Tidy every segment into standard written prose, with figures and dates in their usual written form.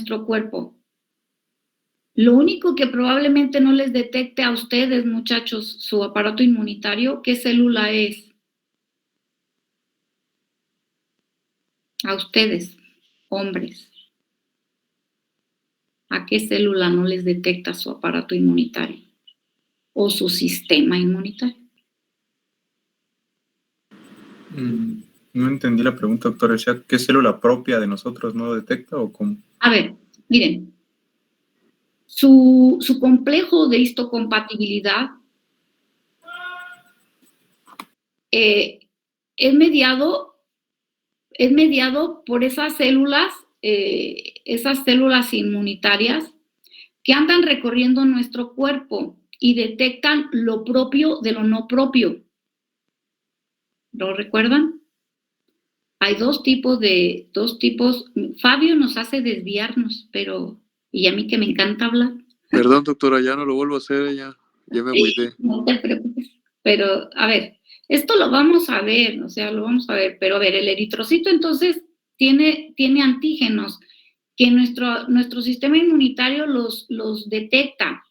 nuestro cuerpo. Lo único que probablemente no les detecte a ustedes, muchachos, su aparato inmunitario, ¿qué célula es? A ustedes, hombres. ¿A qué célula no les detecta su aparato inmunitario? O su sistema inmunitario. No entendí la pregunta, doctora. ¿Qué célula propia de nosotros no lo detecta o cómo? A ver, miren. Su complejo de histocompatibilidad es mediado por esas células inmunitarias que andan recorriendo nuestro cuerpo y detectan lo propio de lo no propio. ¿Lo recuerdan? Hay dos tipos. Fabio nos hace desviarnos, y a mí que me encanta hablar. Perdón, doctora, ya no lo vuelvo a hacer, ya me agüité. No te preocupes. Pero, a ver, esto lo vamos a ver, pero a ver, el eritrocito entonces tiene antígenos que nuestro sistema inmunitario los detecta.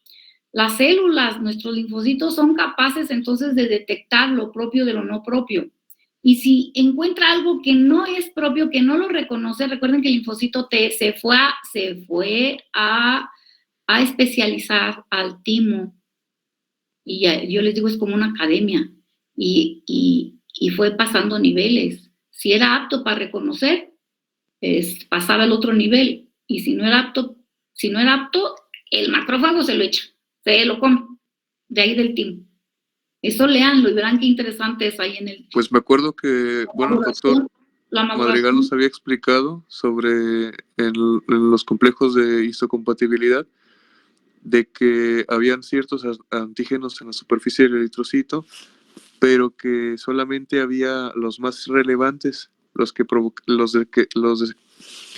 Las células, nuestros linfocitos son capaces entonces de detectar lo propio de lo no propio. Y si encuentra algo que no es propio, que no lo reconoce, recuerden que el linfocito T se fue a especializar al timo. Y yo les digo, es como una academia. Y fue pasando niveles. Si era apto para reconocer, pasaba al otro nivel. Y si no era apto, el macrófago se lo echa, se lo come, de ahí del timo. Eso léanlo y verán qué interesante es ahí en el... Pues me acuerdo que, bueno, el doctor Madrigal nos había explicado sobre los complejos de histocompatibilidad, de que habían ciertos antígenos en la superficie del eritrocito, pero que solamente había los más relevantes, los que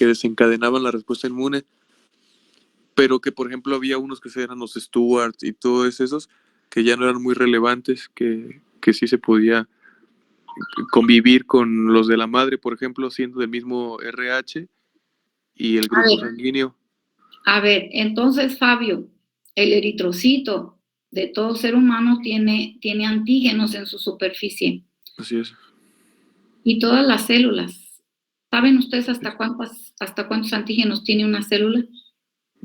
desencadenaban la respuesta inmune, pero que por ejemplo había unos que eran los Stewart y todos esos que ya no eran muy relevantes, que sí se podía convivir con los de la madre, por ejemplo, siendo del mismo RH y el grupo sanguíneo. A ver, entonces, Fabio, el eritrocito de todo ser humano tiene antígenos en su superficie. Así es. Y todas las células. ¿Saben ustedes hasta cuántos antígenos tiene una célula?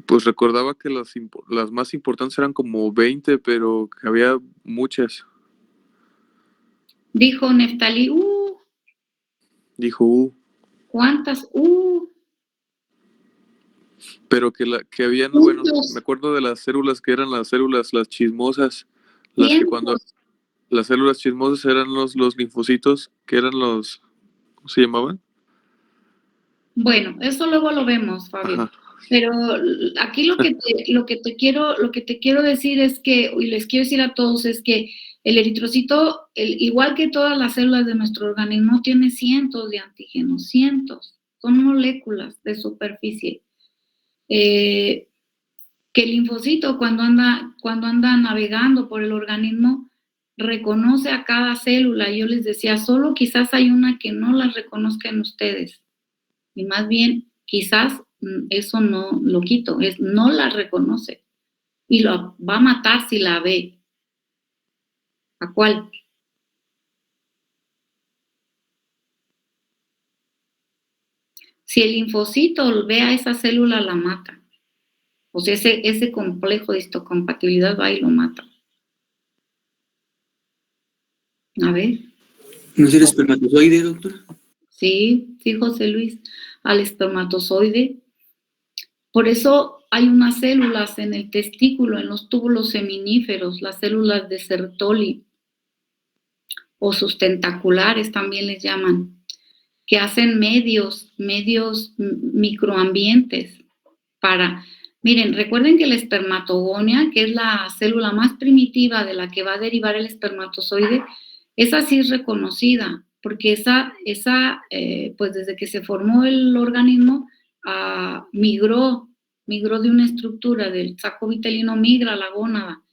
Pues recordaba que las más importantes eran como 20, pero que había muchas. Dijo Neftalí, Dijo, ¿cuántas? Pero que habían, bueno, me acuerdo de las células que eran las chismosas, las que cuando las células chismosas eran los linfocitos, que eran los, ¿cómo se llamaban? Bueno, eso luego lo vemos, Fabio. Ajá. Pero aquí lo que te quiero decir es que, y les quiero decir a todos, es que el eritrocito, igual que todas las células de nuestro organismo, tiene cientos de antígenos, cientos. Son moléculas de superficie. Que el linfocito cuando anda navegando por el organismo reconoce a cada célula. Yo les decía, solo quizás hay una que no la reconozcan ustedes. Y más bien, quizás eso no lo quito, no la reconoce. Y lo va a matar si la ve. ¿A cuál? Si el linfocito ve a esa célula, la mata. O sea, ese complejo de histocompatibilidad va y lo mata. A ver. ¿No es el espermatozoide, doctora? Sí, José Luis, al espermatozoide. Por eso hay unas células en el testículo, en los túbulos seminíferos, las células de Sertoli, o sus tentaculares también les llaman, que hacen medios microambientes para... Miren, recuerden que la espermatogonia, que es la célula más primitiva de la que va a derivar el espermatozoide, esa sí es reconocida, porque esa pues desde que se formó el organismo, migró de una estructura del saco vitelino, migra a la gónada,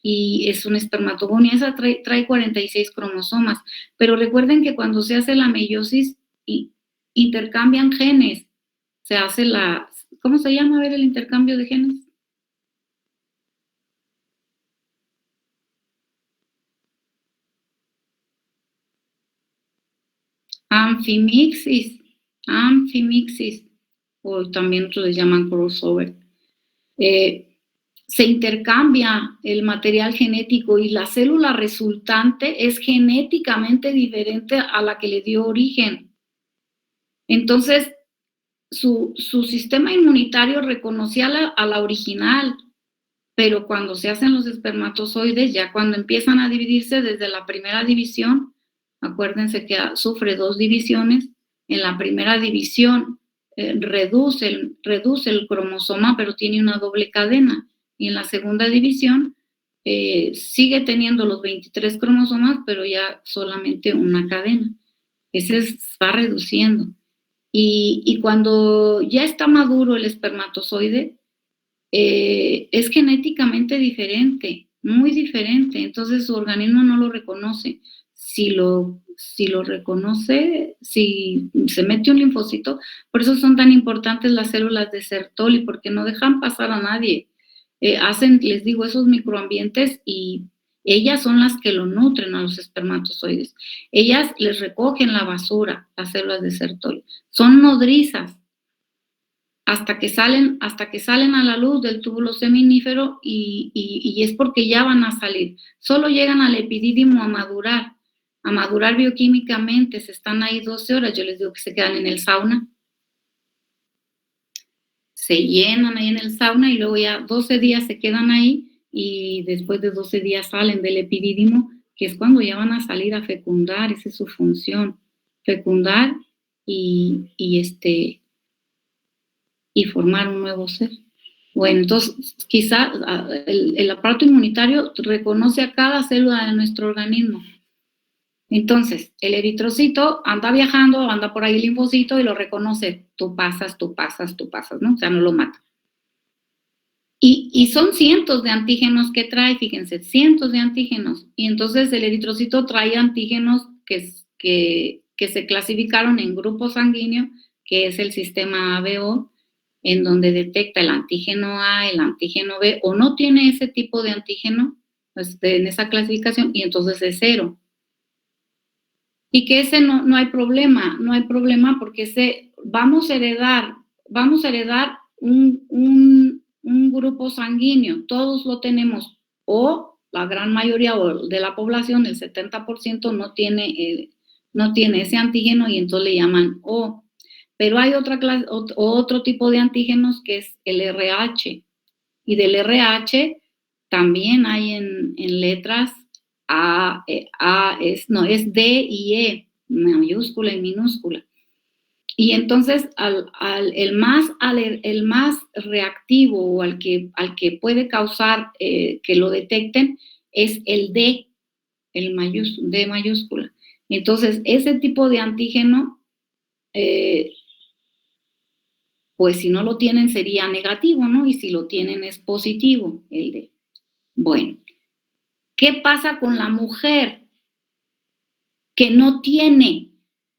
y es una espermatogonia. Esa trae 46 cromosomas, pero recuerden que cuando se hace la meiosis, intercambian genes, ¿Cómo se llama? A ver, el intercambio de genes. Anfimixis, o también otros les llaman crossover. Se intercambia el material genético y la célula resultante es genéticamente diferente a la que le dio origen. Entonces, su sistema inmunitario reconocía a la original, pero cuando se hacen los espermatozoides, ya cuando empiezan a dividirse desde la primera división, acuérdense que sufre 2 divisiones, en la primera división reduce el cromosoma, pero tiene una doble cadena, y en la segunda división sigue teniendo los 23 cromosomas, pero ya solamente una cadena. Ese va reduciendo. Y cuando ya está maduro el espermatozoide, es genéticamente diferente, muy diferente, entonces su organismo no lo reconoce. Si lo reconoce, si se mete un linfocito, por eso son tan importantes las células de Sertoli, porque no dejan pasar a nadie. Hacen, les digo, esos microambientes y ellas son las que lo nutren a los espermatozoides. Ellas les recogen la basura, las células de Sertoli. Son nodrizas hasta que salen a la luz del túbulo seminífero y es porque ya van a salir. Solo llegan al epidídimo a madurar bioquímicamente, se están ahí 12 horas, yo les digo que se quedan en el sauna. Se llenan ahí en el sauna y luego ya 12 días se quedan ahí y después de 12 días salen del epidídimo, que es cuando ya van a salir a fecundar, esa es su función, fecundar y formar un nuevo ser. Bueno, entonces quizá el aparato inmunitario reconoce a cada célula de nuestro organismo. Entonces, el eritrocito anda viajando, anda por ahí el linfocito y lo reconoce. Tú pasas, ¿no? O sea, no lo mata. Y son cientos de antígenos que trae, fíjense, cientos de antígenos. Y entonces el eritrocito trae antígenos que se clasificaron en grupo sanguíneo, que es el sistema ABO, en donde detecta el antígeno A, el antígeno B, o no tiene ese tipo de antígeno en esa clasificación, y entonces es 0. Y que ese no hay problema porque vamos a heredar un grupo sanguíneo, todos lo tenemos, o la gran mayoría de la población, el 70% no tiene ese antígeno y entonces le llaman O. Pero hay otro tipo de antígenos que es el RH, y del RH también hay en letras es D y E, mayúscula y minúscula. Y entonces el más reactivo o al que puede causar que lo detecten es el D, D mayúscula. Entonces, ese tipo de antígeno, pues si no lo tienen sería negativo, ¿no? Y si lo tienen es positivo, el D. Bueno, ¿qué pasa con la mujer que no tiene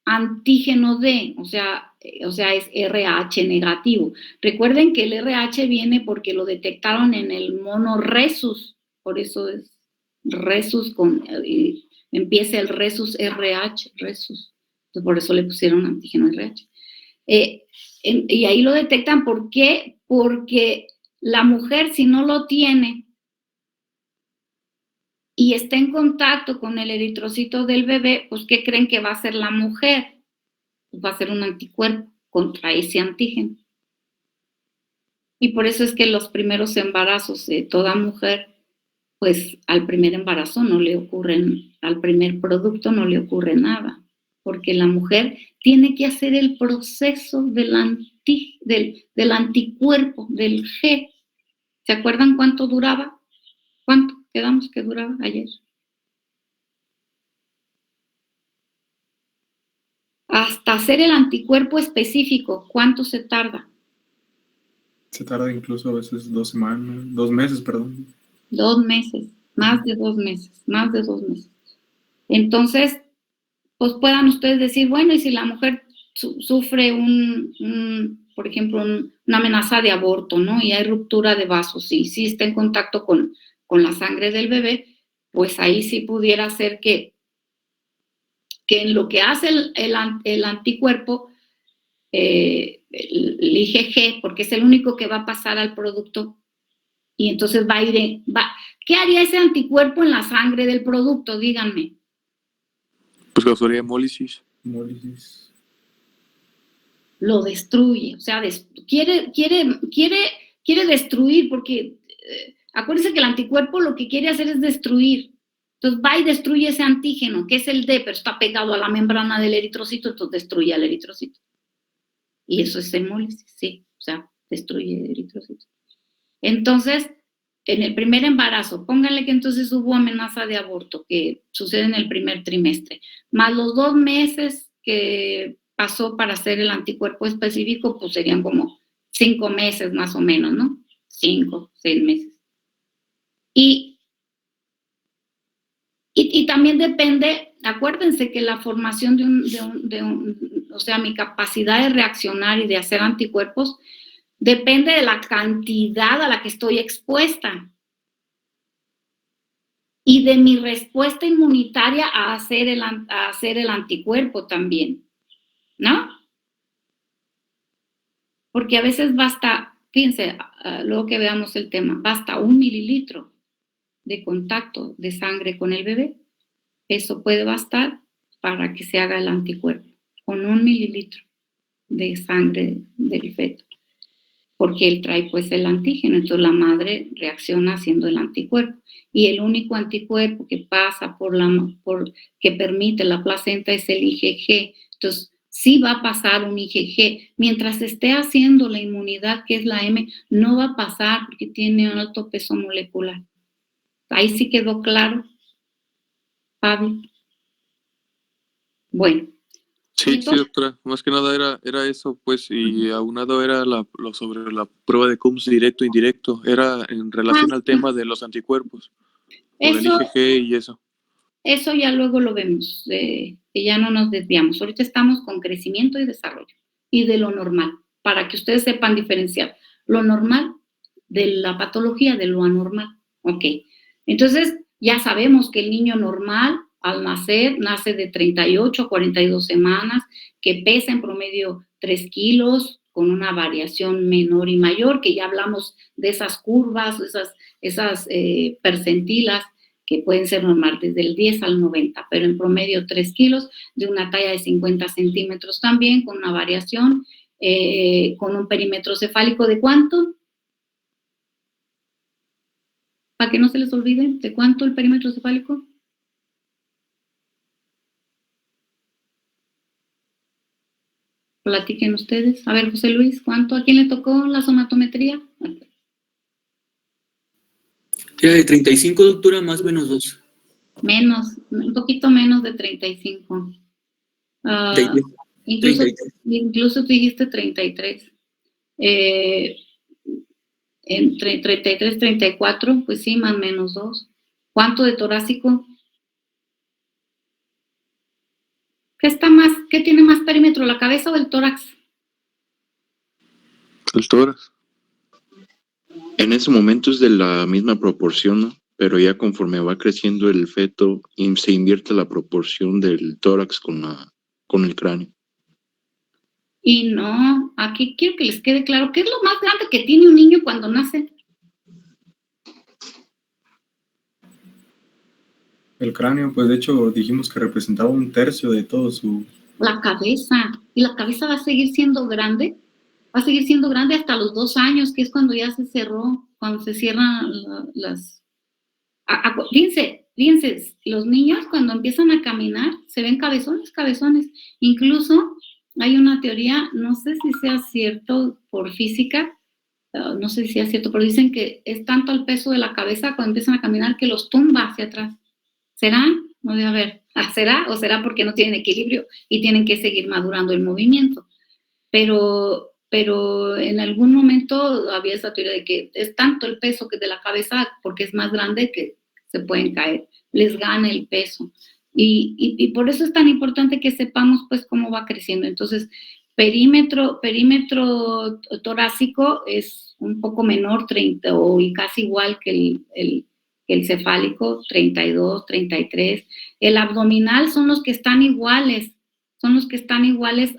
antígeno D? O sea, es RH negativo. Recuerden que el RH viene porque lo detectaron en el mono rhesus, por eso es rhesus empieza el rhesus RH, rhesus. Entonces, por eso le pusieron antígeno RH. Y ahí lo detectan, ¿por qué? Porque la mujer, si no lo tiene y está en contacto con el eritrocito del bebé, pues ¿qué creen que va a hacer la mujer? Pues va a ser un anticuerpo contra ese antígeno. Y por eso es que los primeros embarazos de toda mujer, pues al primer embarazo no le ocurren, al primer producto no le ocurre nada, porque la mujer tiene que hacer el proceso del anticuerpo, del G. ¿Se acuerdan cuánto duraba? ¿Cuánto quedamos que duraba ayer? Hasta hacer el anticuerpo específico, ¿cuánto se tarda? Se tarda incluso a veces 2 meses, perdón. 2 meses, más de 2 meses. Entonces, pues puedan ustedes decir, bueno, y si la mujer sufre un por ejemplo, una amenaza de aborto, ¿no? Y hay ruptura de vasos, y sí está en contacto con la sangre del bebé, pues ahí sí pudiera ser que en lo que hace el anticuerpo, el IgG, porque es el único que va a pasar al producto, y entonces va a ir, ¿qué haría ese anticuerpo en la sangre del producto? Díganme. Pues causaría hemólisis. Lo destruye, o sea, quiere destruir, porque acuérdense que el anticuerpo lo que quiere hacer es destruir. Entonces va y destruye ese antígeno, que es el D, pero está pegado a la membrana del eritrocito, entonces destruye al eritrocito. Y eso es hemólisis, sí, o sea, destruye el eritrocito. Entonces, en el primer embarazo, pónganle que entonces hubo amenaza de aborto, que sucede en el primer trimestre, más los 2 meses que pasó para hacer el anticuerpo específico, pues serían como 5 meses más o menos, ¿no? 5, 6 meses. Y también depende, acuérdense que la formación o sea, mi capacidad de reaccionar y de hacer anticuerpos depende de la cantidad a la que estoy expuesta y de mi respuesta inmunitaria a hacer el anticuerpo también, ¿no? Porque a veces basta, fíjense, luego que veamos el tema, basta 1 mililitro de contacto de sangre con el bebé. Eso puede bastar para que se haga el anticuerpo, con 1 mililitro de sangre del feto, porque él trae pues el antígeno, entonces la madre reacciona haciendo el anticuerpo, y el único anticuerpo que pasa que permite la placenta es el IgG. Entonces sí va a pasar un IgG, mientras esté haciendo la inmunidad, que es la M, no va a pasar porque tiene un alto peso molecular. Ahí sí quedó claro, Pablo. Bueno. Sí, entonces, sí, doctora. Más que nada era eso, pues, y aunado era lo sobre la prueba de Coombs directo e indirecto. Era en relación al tema de los anticuerpos. Por el IgG y eso. Eso ya luego lo vemos, que ya no nos desviamos. Ahorita estamos con crecimiento y desarrollo, y de lo normal, para que ustedes sepan diferenciar lo normal de la patología de lo anormal. Ok. Entonces, ya sabemos que el niño normal, al nacer, nace de 38 a 42 semanas, que pesa en promedio 3 kilos, con una variación menor y mayor, que ya hablamos de esas curvas, esas percentilas, que pueden ser normal desde el 10 al 90, pero en promedio 3 kilos, de una talla de 50 centímetros también, con una variación, con un perímetro cefálico de ¿cuánto? Para que no se les olvide, ¿de cuánto el perímetro cefálico? Platiquen ustedes. A ver, José Luis, ¿cuánto? ¿A quién le tocó la somatometría? Era de 35, doctora, más o menos 2. Menos, un poquito menos de 35. Incluso tú dijiste 33. Entre 33 y 34, pues sí, más o menos 2. ¿Cuánto de torácico? ¿Qué tiene más perímetro, la cabeza o el tórax? El tórax. En ese momento es de la misma proporción, ¿no? Pero ya conforme va creciendo el feto, se invierte la proporción del tórax con el cráneo. Y no, aquí quiero que les quede claro, ¿qué es lo más grande que tiene un niño cuando nace? El cráneo, pues de hecho dijimos que representaba 1/3 de todo su... La cabeza, y la cabeza va a seguir siendo grande hasta los 2 años, que es cuando ya se cerró, cuando se cierran las... Fíjense, los niños cuando empiezan a caminar se ven cabezones. Incluso hay una teoría, no sé si sea cierto por física, no sé si sea cierto, pero dicen que es tanto el peso de la cabeza cuando empiezan a caminar que los tumba hacia atrás. ¿Será? No debe haber. ¿Será? ¿O será porque no tienen equilibrio y tienen que seguir madurando el movimiento? Pero en algún momento había esa teoría de que es tanto el peso que de la cabeza, porque es más grande, que se pueden caer, les gana el peso. Y por eso es tan importante que sepamos pues cómo va creciendo. Entonces, Perímetro torácico es un poco menor, 30, y casi igual que el cefálico, 32, 33. El abdominal son los que están iguales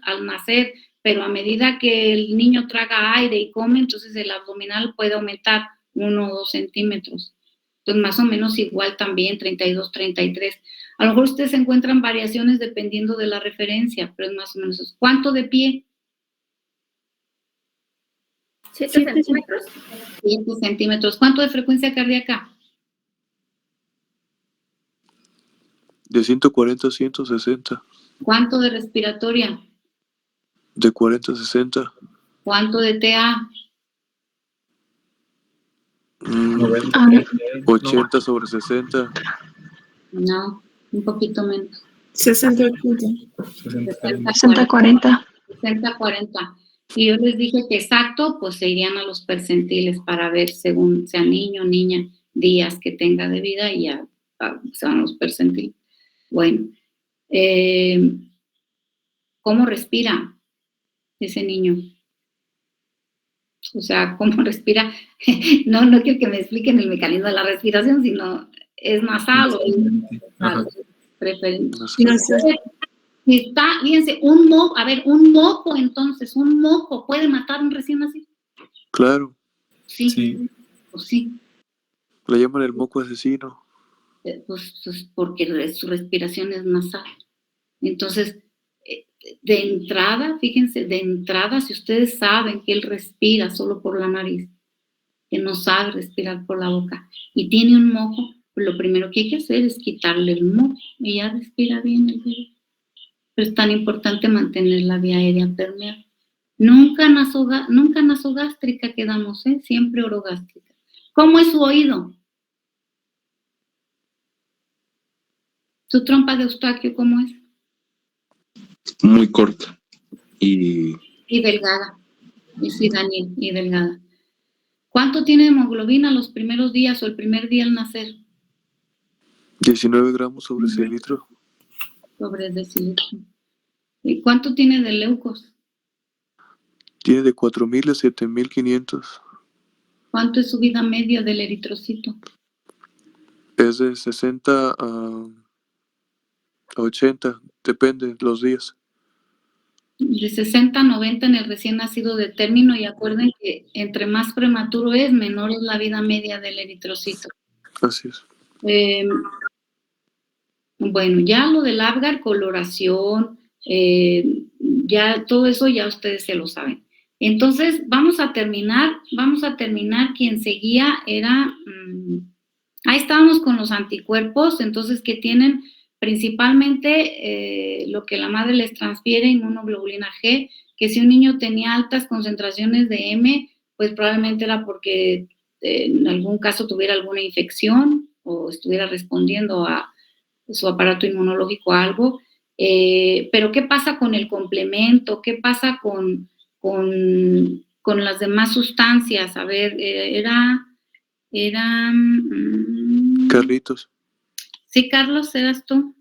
al nacer, pero a medida que el niño traga aire y come, entonces el abdominal puede aumentar 1 o 2 centímetros. Entonces, más o menos igual también, 32, 33. A lo mejor ustedes encuentran variaciones dependiendo de la referencia, pero es más o menos eso. ¿Cuánto de pie? 7 centímetros. 7 centímetros. ¿Cuánto de frecuencia cardíaca? De 140 a 160. ¿Cuánto de respiratoria? De 40 a 60. ¿Cuánto de TA? 80 sobre 60. No, un poquito menos. 60, 60, 40. 60, 40. Y yo les dije que exacto, pues se irían a los percentiles para ver según sea niño o niña, días que tenga de vida y ya se van a los percentiles. Bueno, ¿cómo respira ese niño? O sea, ¿cómo respira? No quiero que me expliquen el mecanismo de la respiración, sino es nasal o preferente. Si está, fíjense, un moco entonces, un moco puede matar a un recién nacido. Claro. Sí. Pues sí. Le llaman el moco asesino. Pues porque su respiración es nasal. Entonces, de entrada, fíjense, si ustedes saben que él respira solo por la nariz, que no sabe respirar por la boca y tiene un moco, pues lo primero que hay que hacer es quitarle el moco y ya respira bien el bebé. Pero es tan importante mantener la vía aérea permeable. Nunca nasogástrica quedamos, siempre orogástrica. ¿Cómo es su oído? ¿Su trompa de Eustaquio cómo es? Muy corta y delgada. Y sí, Daniel, y delgada. ¿Cuánto tiene de hemoglobina los primeros días o el primer día al nacer? 19 gramos sobre decilitro. Sobre decilitro. ¿Y cuánto tiene de leucos? Tiene de 4.000 a 7.500. ¿Cuánto es su vida media del eritrocito? Es de 60 a 80, depende los días. De 60 a 90 en el recién nacido de término, y acuerden que entre más prematuro es, menor es la vida media del eritrocito. Así es. Bueno, ya lo del Apgar, coloración, ya todo eso ya ustedes se lo saben. Entonces, vamos a terminar, quien seguía era, ahí estábamos con los anticuerpos, entonces que tienen principalmente lo que la madre les transfiere, inmunoglobulina G, que si un niño tenía altas concentraciones de M, pues probablemente era porque en algún caso tuviera alguna infección o estuviera respondiendo a su aparato inmunológico a algo. Pero ¿qué pasa con el complemento? ¿Qué pasa con las demás sustancias? A ver, Carlitos. Sí, Carlos, ¿eras tú?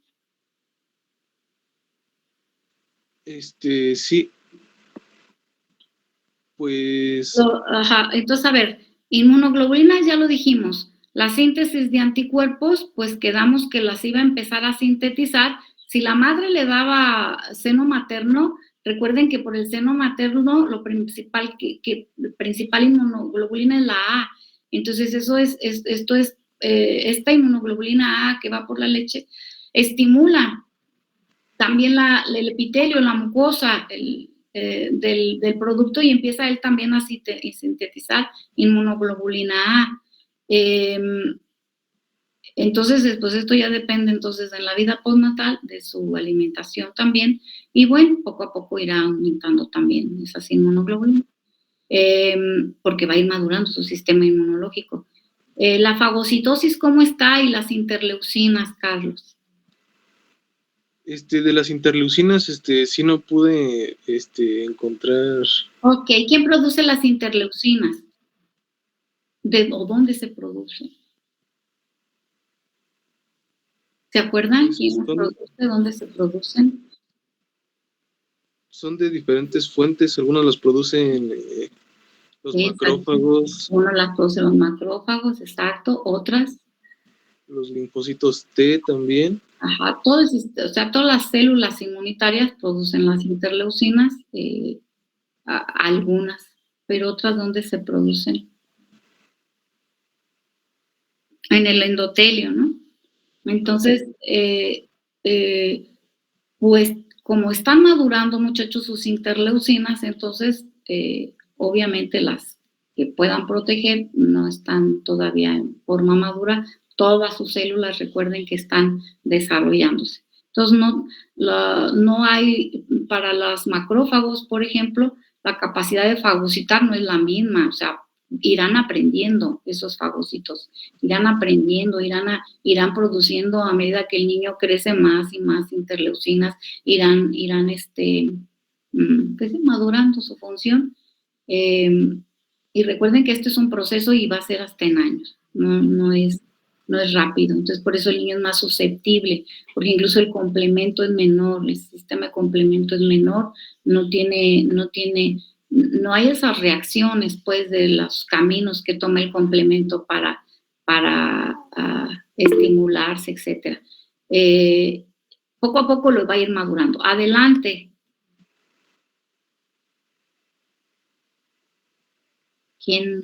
Sí. Pues... Entonces, a ver, inmunoglobulinas ya lo dijimos. La síntesis de anticuerpos, pues quedamos que las iba a empezar a sintetizar. Si la madre le daba seno materno, recuerden que por el seno materno lo principal, principal inmunoglobulina es la A. Entonces, esta inmunoglobulina A que va por la leche estimula también el epitelio, la mucosa del producto, y empieza él también a sintetizar inmunoglobulina A. Entonces, pues esto ya depende entonces en la vida postnatal de su alimentación también, y bueno, poco a poco irá aumentando también esas inmunoglobulinas, porque va a ir madurando su sistema inmunológico. La fagocitosis, ¿cómo está? Y las interleucinas, Carlos. De las interleucinas, sí no pude, encontrar... Ok, ¿quién produce las interleucinas? ¿O dónde se producen? ¿Se acuerdan quién las produce? ¿Dónde se producen? son de diferentes fuentes, algunos los producen los macrófagos. Uno las produce los macrófagos, exacto, otras. Los linfocitos T también. Ajá, todas las células inmunitarias producen las interleucinas, algunas, pero otras ¿dónde se producen? En el endotelio, ¿no? Entonces, pues como están madurando, muchachos, sus interleucinas, entonces, obviamente las que puedan proteger no están todavía en forma madura. Todas sus células, recuerden que están desarrollándose. Entonces, no hay, para los macrófagos, por ejemplo, la capacidad de fagocitar no es la misma, o sea, irán aprendiendo esos fagocitos, irán aprendiendo, irán produciendo a medida que el niño crece más y más interleucinas, irán madurando su función. Y recuerden que este es un proceso y va a ser hasta en años, no es rápido. Entonces, por eso el niño es más susceptible, porque incluso el complemento es menor, el sistema de complemento es menor, no hay esas reacciones, pues, de los caminos que toma el complemento para estimularse, etcétera. Poco a poco lo va a ir madurando. Adelante. ¿Quién?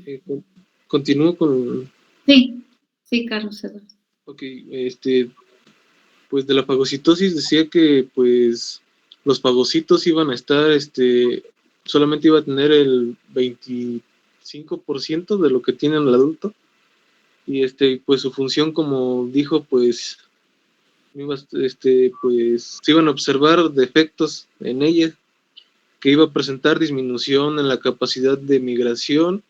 Continúo con... Sí, Carlos Eduardo. Ok, pues de la fagocitosis decía que, pues, los fagocitos iban a estar, solamente iba a tener el 25% de lo que tiene el adulto, y pues su función, como dijo, pues, pues se iban a observar defectos en ella, que iba a presentar disminución en la capacidad de migración,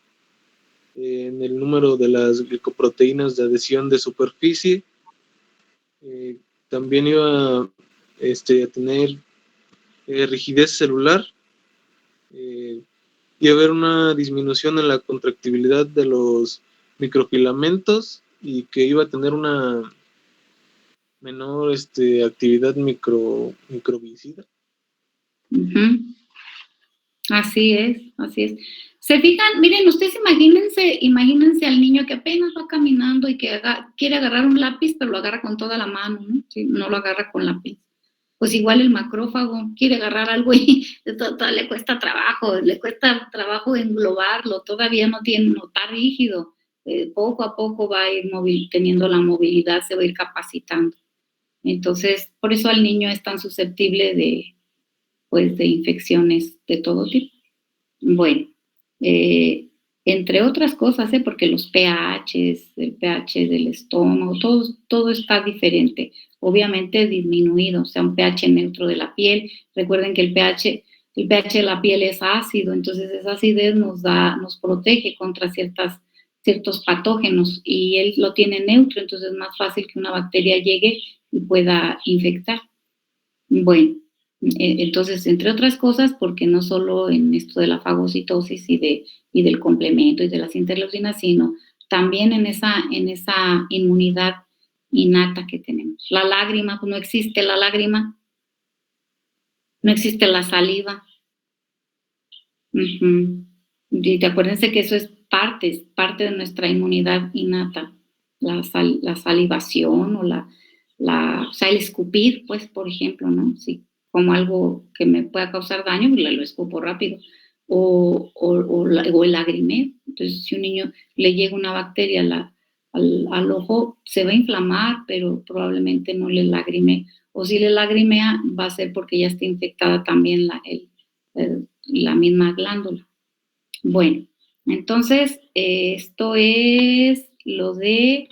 en el número de las glicoproteínas de adhesión de superficie, también iba a tener rigidez celular, y a haber una disminución en la contractibilidad de los microfilamentos, y que iba a tener una menor actividad microvicida. Así es. Se fijan, miren, ustedes imagínense al niño que apenas va caminando y que quiere agarrar un lápiz, pero lo agarra con toda la mano, ¿no? Sí, no lo agarra con lápiz. Pues igual el macrófago quiere agarrar algo y le cuesta trabajo englobarlo, todavía no está rígido. Poco a poco va a ir teniendo la movilidad, se va a ir capacitando. Entonces, por eso al niño es tan susceptible de infecciones de todo tipo. Bueno, entre otras cosas, porque los pHs, el pH del estómago, todo está diferente, obviamente disminuido, o sea, un pH neutro de la piel. Recuerden que el pH de la piel es ácido, entonces esa acidez nos protege contra ciertos patógenos, y él lo tiene neutro, entonces es más fácil que una bacteria llegue y pueda infectar. Bueno, entonces, entre otras cosas, porque no solo en esto de la fagocitosis y del complemento y de las interleucinas, sino también en esa inmunidad innata que tenemos. La lágrima, pues no existe la lágrima, no existe la saliva. Y acuérdense que eso es parte de nuestra inmunidad innata, la salivación o o sea, el escupir, pues, por ejemplo, ¿no? Sí, como algo que me pueda causar daño, pues lo escupo rápido, o el lagrimeo. Entonces, si un niño le llega una bacteria al ojo, se va a inflamar, pero probablemente no le lagrimee, o si le lagrimea, va a ser porque ya está infectada también la misma glándula. Bueno, entonces, esto es lo de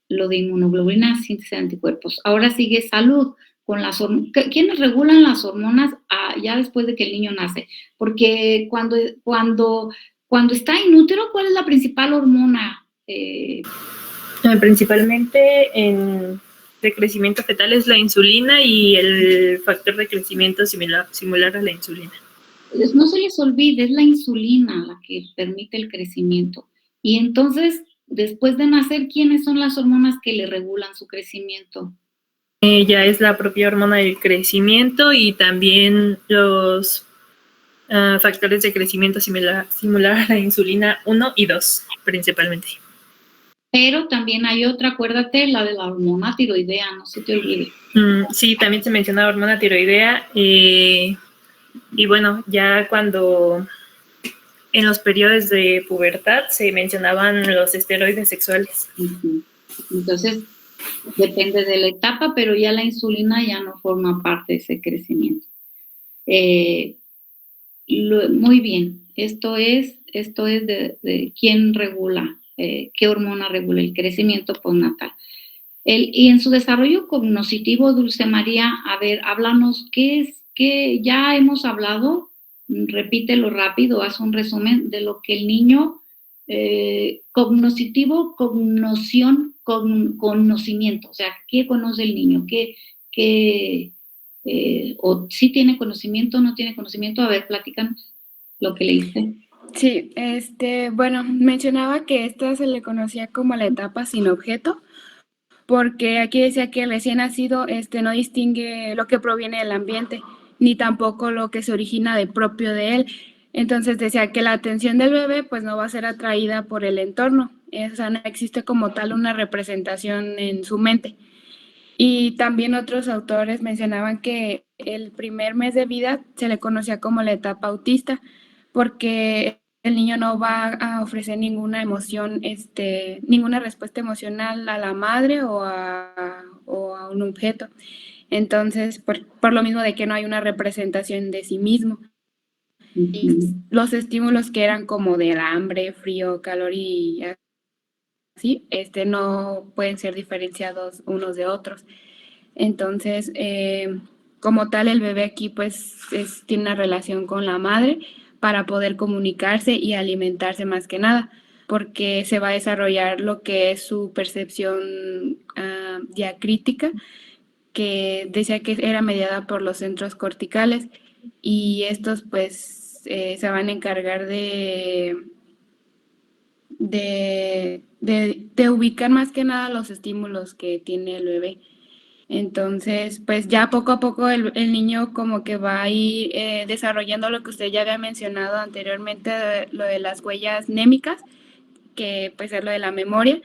inmunoglobulina, síntesis de anticuerpos. Ahora sigue salud. ¿Quiénes regulan las hormonas ya después de que el niño nace? Porque cuando está en útero, ¿cuál es la principal hormona? Principalmente de crecimiento fetal es la insulina, y el factor de crecimiento similar a la insulina. No se les olvide, es la insulina la que permite el crecimiento. Y entonces, después de nacer, ¿quiénes son las hormonas que le regulan su crecimiento? ya es la propia hormona del crecimiento y también los factores de crecimiento similar a la insulina 1 y 2, principalmente. Pero también hay otra, acuérdate, la de la hormona tiroidea, no se te olvide. Sí, también se menciona hormona tiroidea. Y bueno, ya cuando en los periodos de pubertad se mencionaban los esteroides sexuales. Entonces, depende de la etapa, pero ya la insulina ya no forma parte de ese crecimiento. Muy bien, esto es de quién regula, qué hormona regula el crecimiento postnatal. Y en su desarrollo cognitivo, Dulce María, a ver, háblanos, ¿qué ya hemos hablado? Repítelo rápido, haz un resumen de lo que el niño, conocimiento, o sea, ¿qué conoce el niño? O si tiene conocimiento o no tiene conocimiento. A ver, platícanos lo que leíste. Sí, bueno, mencionaba que esta se le conocía como la etapa sin objeto, porque aquí decía que el recién nacido no distingue lo que proviene del ambiente, ni tampoco lo que se origina de propio de él. Entonces decía que la atención del bebé pues no va a ser atraída por el entorno, o sea, no existe como tal una representación en su mente. Y también otros autores mencionaban que el primer mes de vida se le conocía como la etapa autista, porque el niño no va a ofrecer ninguna emoción, ninguna respuesta emocional a la madre o a un objeto. Entonces, por lo mismo de que no hay una representación de sí mismo. Y los estímulos que eran como del hambre, frío, calor y así, no pueden ser diferenciados unos de otros. Entonces, como tal, el bebé aquí pues tiene una relación con la madre para poder comunicarse y alimentarse más que nada, porque se va a desarrollar lo que es su percepción diacrítica, que decía que era mediada por los centros corticales, y estos pues se van a encargar de ubicar más que nada los estímulos que tiene el bebé. Entonces, pues ya poco a poco el niño como que va a ir desarrollando lo que usted ya había mencionado anteriormente, lo de las huellas némicas, que pues es lo de la memoria,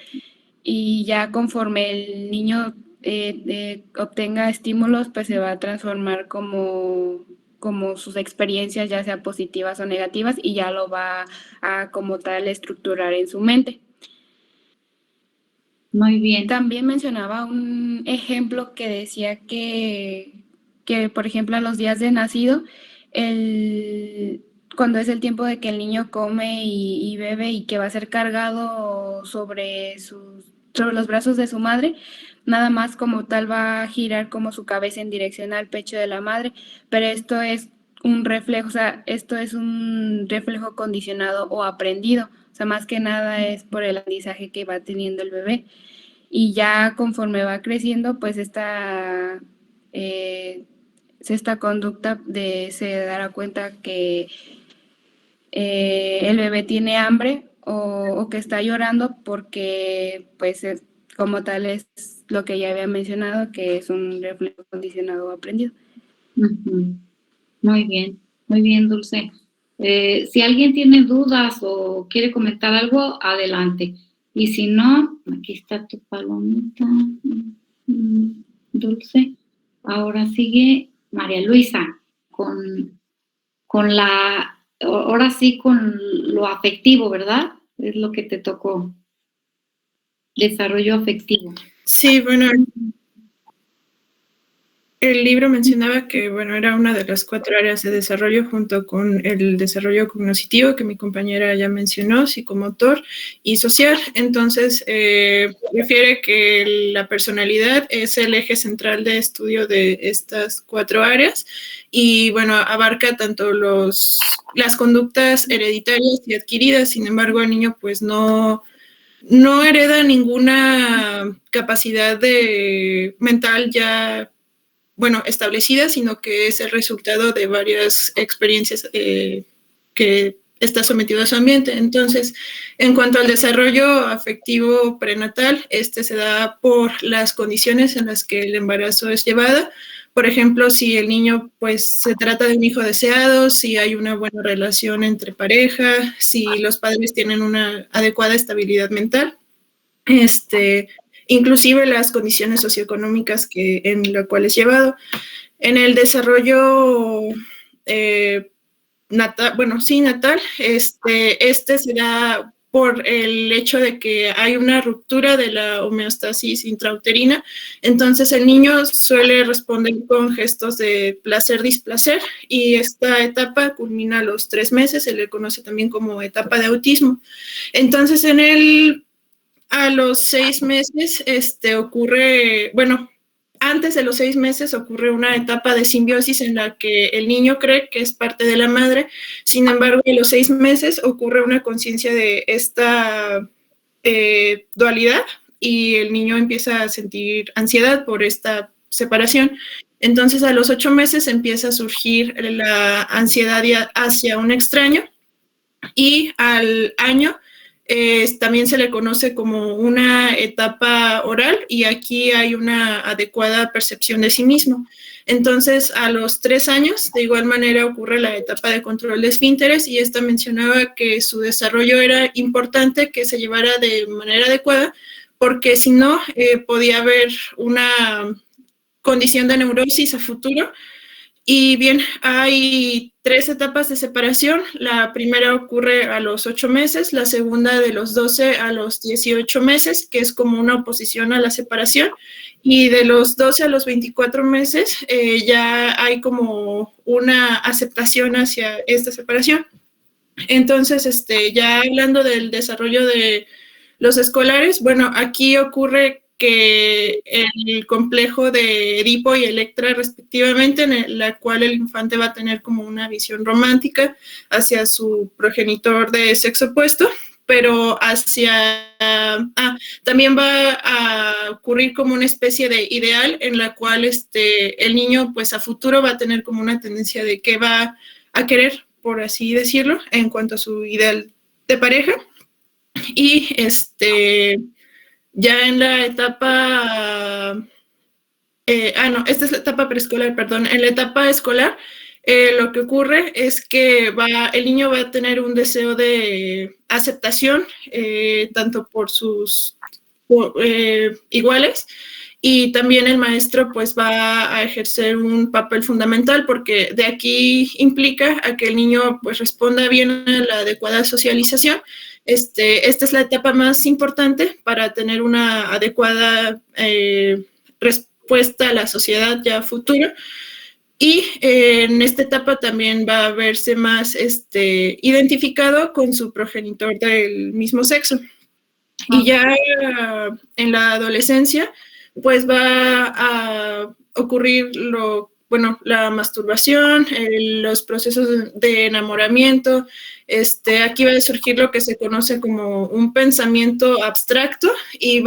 y ya conforme el niño obtenga estímulos, pues se va a transformar como sus experiencias, ya sea positivas o negativas, y ya lo va a como tal estructurar en su mente. Muy bien. También mencionaba un ejemplo que decía que por ejemplo, a los días de nacido, cuando es el tiempo de que el niño come y bebe y que va a ser cargado sobre los brazos de su madre, nada más como tal va a girar como su cabeza en dirección al pecho de la madre, pero esto es un reflejo, o sea, esto es un reflejo condicionado o aprendido, o sea, más que nada es por el aprendizaje que va teniendo el bebé. Y ya conforme va creciendo, pues esta conducta se dará cuenta que el bebé tiene hambre o que está llorando, porque pues como tal es lo que ya había mencionado, que es un reflejo condicionado o aprendido. Muy bien, Dulce. Si alguien tiene dudas o quiere comentar algo, adelante. Y si no, aquí está tu palomita, Dulce. Ahora sigue María Luisa ahora sí con lo afectivo, ¿verdad? Es lo que te tocó. Desarrollo afectivo. Sí, bueno, el libro mencionaba que, bueno, era una de las 4 áreas de desarrollo junto con el desarrollo cognitivo que mi compañera ya mencionó, psicomotor y social. Entonces, refiere que la personalidad es el eje central de estudio de estas 4 áreas y, bueno, abarca tanto las conductas hereditarias y adquiridas. Sin embargo, el niño pues no hereda ninguna capacidad mental ya establecida, sino que es el resultado de varias experiencias que está sometido a su ambiente. Entonces, en cuanto al desarrollo afectivo prenatal, se da por las condiciones en las que el embarazo es llevado. Por ejemplo, si el niño, pues, se trata de un hijo deseado, si hay una buena relación entre pareja, si los padres tienen una adecuada estabilidad mental, inclusive las condiciones socioeconómicas en la cual es llevado. En el desarrollo natal, se da por el hecho de que hay una ruptura de la homeostasis intrauterina, entonces el niño suele responder con gestos de placer-displacer, y esta etapa culmina a los 3 meses, se le conoce también como etapa de autismo. Entonces, a los 6 meses ocurre, antes de los 6 meses ocurre una etapa de simbiosis en la que el niño cree que es parte de la madre. Sin embargo, a los 6 meses ocurre una conciencia de esta dualidad y el niño empieza a sentir ansiedad por esta separación. Entonces, a los 8 meses empieza a surgir la ansiedad hacia un extraño, y al año también se le conoce como una etapa oral, y aquí hay una adecuada percepción de sí mismo. Entonces, a los 3 años, de igual manera, ocurre la etapa de control de esfínteres, y esta mencionaba que su desarrollo era importante que se llevara de manera adecuada, porque si no, podía haber una condición de neurosis a futuro. Y bien, hay 3 etapas de separación. La primera ocurre a los 8 meses, la segunda de los 12 a los 18 meses, que es como una oposición a la separación, y de los 12 a los 24 meses ya hay como una aceptación hacia esta separación. Entonces, ya hablando del desarrollo de los escolares, aquí ocurre que el complejo de Edipo y Electra respectivamente, en la cual el infante va a tener como una visión romántica hacia su progenitor de sexo opuesto, pero también va a ocurrir como una especie de ideal en la cual el niño, pues, a futuro va a tener como una tendencia de qué va a querer, por así decirlo, en cuanto a su ideal de pareja. Y ya en la etapa, esta es la etapa preescolar, perdón. En la etapa escolar, lo que ocurre es que el niño va a tener un deseo de aceptación, tanto por sus iguales, y también el maestro, pues, va a ejercer un papel fundamental, porque de aquí implica a que el niño, pues, responda bien a la adecuada socialización. Esta es la etapa más importante para tener una adecuada respuesta a la sociedad ya futuro. Y en esta etapa también va a verse más identificado con su progenitor del mismo sexo. Y ya en la adolescencia, pues, va a ocurrir la masturbación, los procesos de enamoramiento. Aquí va a surgir lo que se conoce como un pensamiento abstracto, y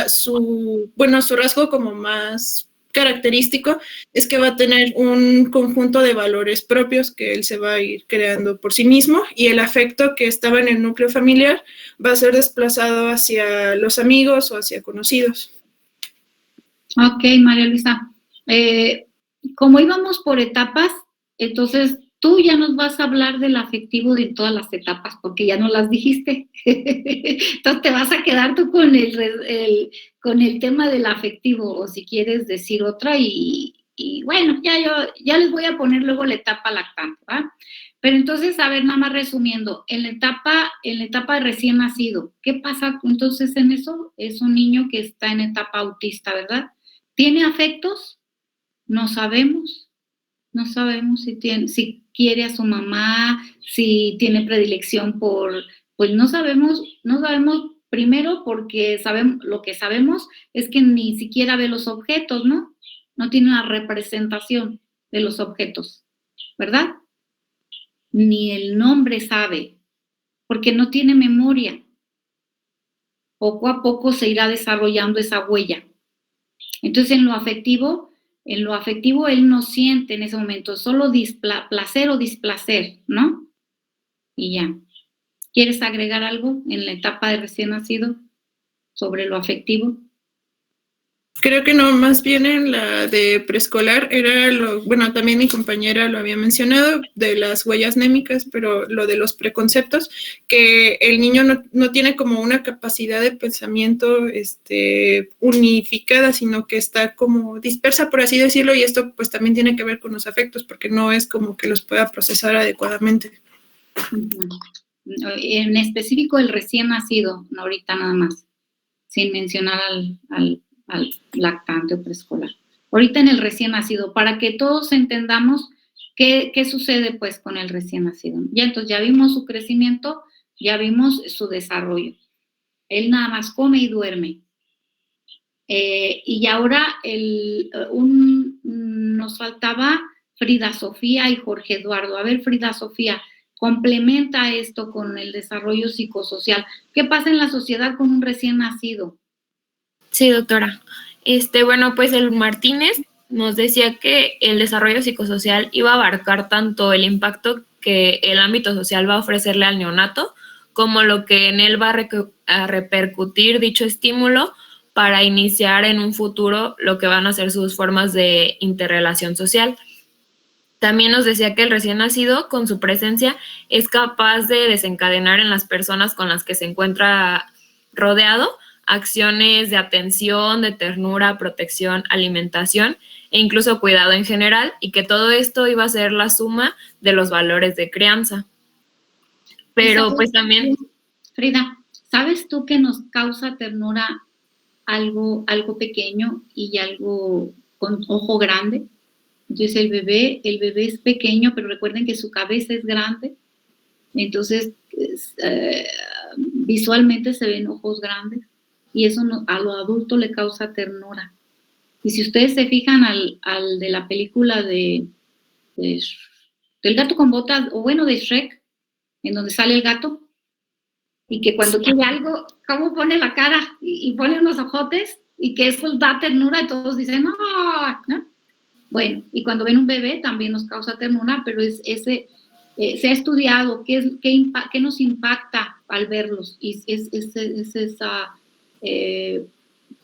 su rasgo como más característico es que va a tener un conjunto de valores propios que él se va a ir creando por sí mismo, y el afecto que estaba en el núcleo familiar va a ser desplazado hacia los amigos o hacia conocidos. Ok, María Luisa. Como íbamos por etapas, entonces tú ya nos vas a hablar del afectivo de todas las etapas, porque ya no las dijiste. Entonces te vas a quedar tú con el tema del afectivo, o si quieres decir otra, y bueno, ya les voy a poner luego la etapa lactante, ¿va? Pero entonces, a ver, nada más resumiendo, en la etapa de recién nacido, ¿qué pasa entonces en eso? Es un niño que está en etapa autista, ¿verdad? ¿Tiene afectos? No sabemos si quiere a su mamá, si tiene predilección pues no sabemos primero, porque lo que sabemos es que ni siquiera ve los objetos, ¿no? No tiene una representación de los objetos, ¿verdad? Ni el nombre sabe, porque no tiene memoria. Poco a poco se irá desarrollando esa huella. Entonces, en lo afectivo él no siente en ese momento solo placer o displacer, ¿no? y ya. ¿Quieres agregar algo en la etapa de recién nacido sobre lo afectivo? Creo que no, más bien en la de preescolar era bueno, también mi compañera lo había mencionado, de las huellas némicas, pero lo de los preconceptos, que el niño no tiene como una capacidad de pensamiento unificada, sino que está como dispersa, por así decirlo, y esto pues también tiene que ver con los afectos, porque no es como que los pueda procesar adecuadamente. En específico el recién nacido, ahorita nada más, sin mencionar al lactante o preescolar. Ahorita en el recién nacido, para que todos entendamos qué sucede pues con el recién nacido. Ya entonces ya vimos su crecimiento, ya vimos su desarrollo. Él nada más come y duerme. Y ahora nos faltaba Frida Sofía y Jorge Eduardo. A ver, Frida Sofía, complementa esto con el desarrollo psicosocial. ¿Qué pasa en la sociedad con un recién nacido? Sí, doctora. Bueno, pues el Martínez nos decía que el desarrollo psicosocial iba a abarcar tanto el impacto que el ámbito social va a ofrecerle al neonato, como lo que en él va a repercutir dicho estímulo para iniciar en un futuro lo que van a ser sus formas de interrelación social. También nos decía que el recién nacido, con su presencia, es capaz de desencadenar en las personas con las que se encuentra rodeado acciones de atención, de ternura, protección, alimentación e incluso cuidado en general, y que todo esto iba a ser la suma de los valores de crianza. Pero pues también... Frida, ¿sabes tú que nos causa ternura algo pequeño y algo con ojo grande? Entonces el bebé es pequeño, pero recuerden que su cabeza es grande, entonces visualmente se ven ojos grandes, y eso a lo adulto le causa ternura. Y si ustedes se fijan al de la película del gato con botas, o bueno, de Shrek, en donde sale el gato, y que cuando quiere algo, ¿cómo pone la cara? Y pone unos ojotes, y que eso da ternura, y todos dicen, ¡ah! ¿No? Bueno, y cuando ven un bebé también nos causa ternura, pero se ha estudiado qué nos impacta al verlos, y es esa...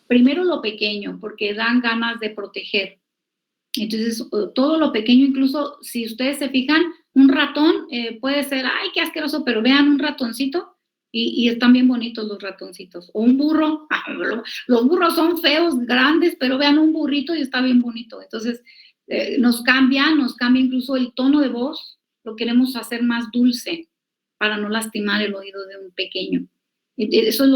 primero lo pequeño, porque dan ganas de proteger. Entonces, todo lo pequeño, incluso si ustedes se fijan, un ratón puede ser, ¡ay, qué asqueroso! Pero vean un ratoncito y están bien bonitos los ratoncitos. O un burro, los burros son feos, grandes, pero vean un burrito y está bien bonito. Entonces, nos cambia incluso el tono de voz, lo queremos hacer más dulce para no lastimar el oído de un pequeño. Eso es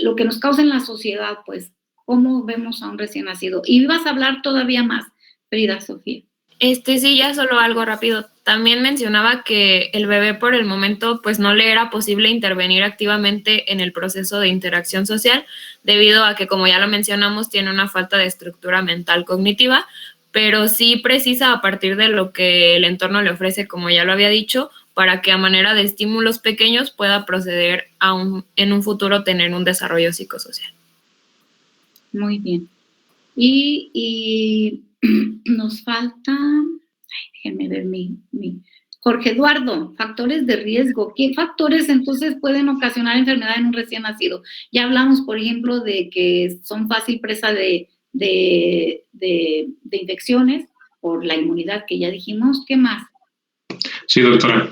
lo que nos causa en la sociedad, pues, cómo vemos a un recién nacido. Y ibas a hablar todavía más, Frida Sofía. Sí, ya solo algo rápido. También mencionaba que el bebé por el momento pues no le era posible intervenir activamente en el proceso de interacción social, debido a que, como ya lo mencionamos, tiene una falta de estructura mental cognitiva, pero sí precisa a partir de lo que el entorno le ofrece, como ya lo había dicho, para que a manera de estímulos pequeños pueda proceder en un futuro tener un desarrollo psicosocial. Muy bien. Y nos falta, déjenme ver Jorge Eduardo, factores de riesgo. ¿Qué factores entonces pueden ocasionar enfermedad en un recién nacido? Ya hablamos, por ejemplo, de que son fácil presa de infecciones por la inmunidad que ya dijimos. ¿Qué más? Sí, doctora.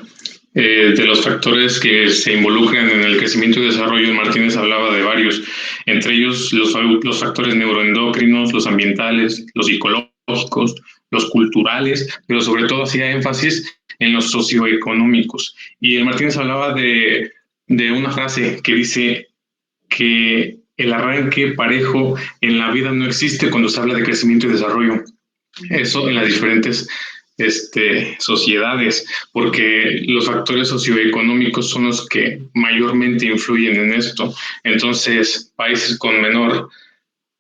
De los factores que se involucran en el crecimiento y desarrollo, Martínez hablaba de varios, entre ellos los factores neuroendocrinos, los ambientales, los psicológicos, los culturales, pero sobre todo hacía énfasis en los socioeconómicos. Y el Martínez hablaba de una frase que dice que el arranque parejo en la vida no existe cuando se habla de crecimiento y desarrollo. Eso en las diferentes sociedades, porque los factores socioeconómicos son los que mayormente influyen en esto. Entonces, países con menor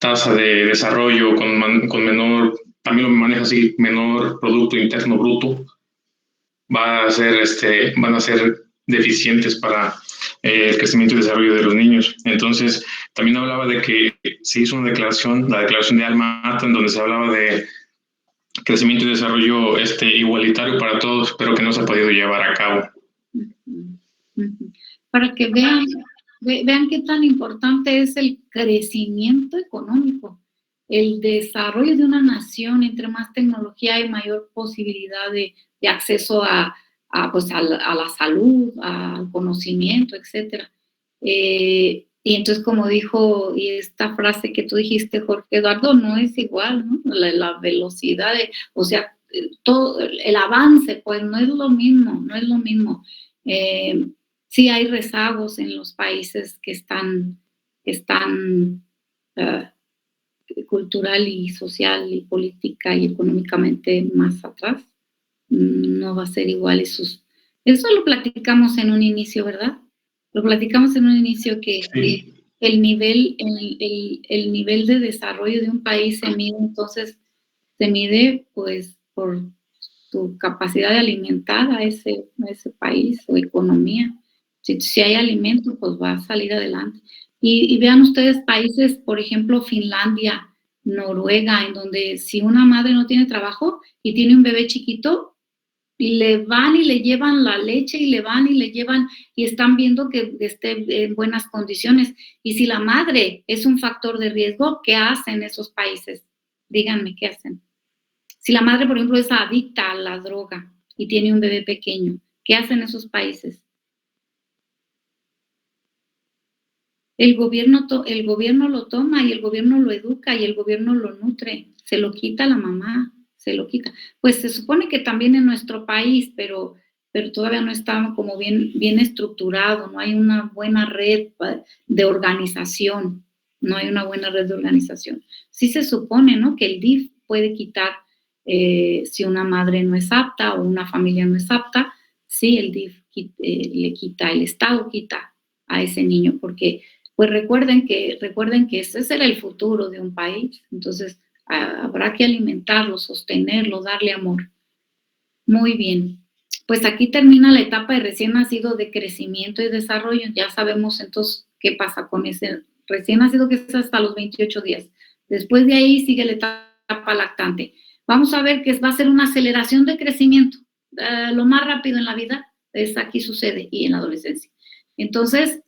tasa de desarrollo, con menor, también lo maneja así, menor Producto Interno Bruto, van a ser deficientes para el crecimiento y desarrollo de los niños. Entonces, también hablaba de que se hizo una declaración, la declaración de Alma Ata, en donde se hablaba de crecimiento y desarrollo igualitario para todos, pero que no se ha podido llevar a cabo. Para que vean qué tan importante es el crecimiento económico, el desarrollo de una nación. Entre más tecnología hay mayor posibilidad de acceso a la salud, al conocimiento, etcétera. Y entonces, como dijo, y esta frase que tú dijiste, Jorge Eduardo, no es igual, ¿no? La velocidad, todo el avance, pues no es lo mismo. Sí hay rezagos en los países que están cultural y social y política y económicamente más atrás. No va a ser igual eso lo platicamos en un inicio, ¿verdad? Lo platicamos en un inicio que sí. el nivel de desarrollo de un país se mide pues por su capacidad de alimentar a ese país o economía. Si hay alimento, pues va a salir adelante. Y vean ustedes países, por ejemplo, Finlandia, Noruega, en donde si una madre no tiene trabajo y tiene un bebé chiquito, le van y le llevan la leche y le van y le llevan y están viendo que esté en buenas condiciones. Y si la madre es un factor de riesgo, ¿qué hacen esos países? Díganme, ¿qué hacen? Si la madre, por ejemplo, es adicta a la droga y tiene un bebé pequeño, ¿qué hacen esos países? El gobierno lo toma y el gobierno lo educa y el gobierno lo nutre. Se lo quita la mamá, se lo quita. Pues se supone que también en nuestro país, pero todavía no está como bien estructurado, no hay una buena red de organización, Sí se supone, ¿no?, que el DIF puede quitar, si una madre no es apta o una familia no es apta, sí, el DIF le quita, el Estado quita a ese niño, porque pues recuerden que ese será el futuro de un país. Entonces habrá que alimentarlo, sostenerlo, darle amor. Muy bien, pues aquí termina la etapa de recién nacido de crecimiento y desarrollo. Ya sabemos entonces qué pasa con ese recién nacido, que es hasta los 28 días. Después de ahí sigue la etapa lactante. Vamos a ver que va a ser una aceleración de crecimiento. Lo más rápido en la vida aquí sucede, y en la adolescencia. Entonces,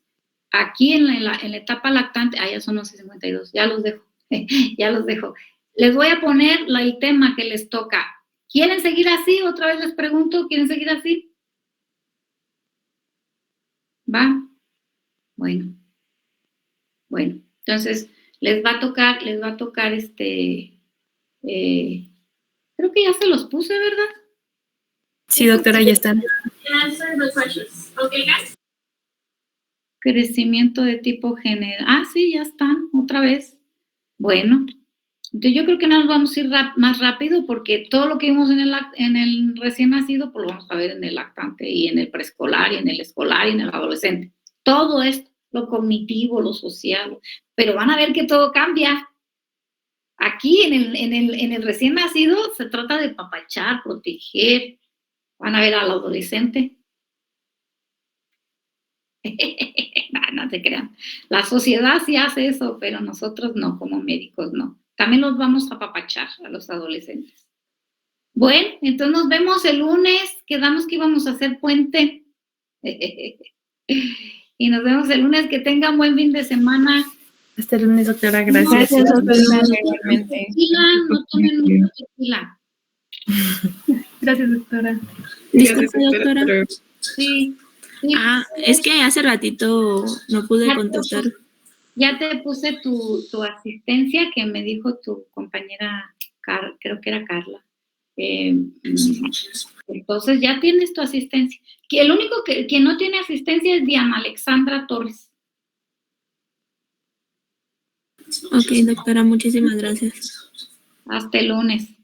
aquí en la etapa lactante, ya son los 52, ya los dejo. Les voy a poner el tema que les toca. ¿Quieren seguir así? Otra vez les pregunto, ¿quieren seguir así? ¿Va? Bueno, entonces les va a tocar creo que ya se los puse, ¿verdad? Sí, doctora, ya están. Crecimiento de tipo general. Sí, ya están, otra vez. Bueno, entonces yo creo que nos vamos a ir más rápido, porque todo lo que vimos en el recién nacido, pues lo vamos a ver en el lactante y en el preescolar y en el escolar y en el adolescente. Todo esto, lo cognitivo, lo social, pero van a ver que todo cambia. Aquí en el recién nacido se trata de papachar, proteger. Van a ver al adolescente. No se crean. La sociedad sí hace eso, pero nosotros no, como médicos no. También los vamos a apapachar a los adolescentes. Bueno, entonces nos vemos el lunes. Quedamos que íbamos a hacer puente. Y nos vemos el lunes. Que tengan buen fin de semana. Hasta el lunes, doctora. Gracias. Gracias, doctora. Igualmente. No tomen mucho tequila. Gracias, doctora. Disculpe, doctora. Sí. Es que hace ratito no pude contestar. Ya te puse tu asistencia, que me dijo tu compañera, creo que era Carla. Entonces ya tienes tu asistencia. Que el único que no tiene asistencia es Diana Alexandra Torres. Ok, doctora, muchísimas gracias. Hasta el lunes.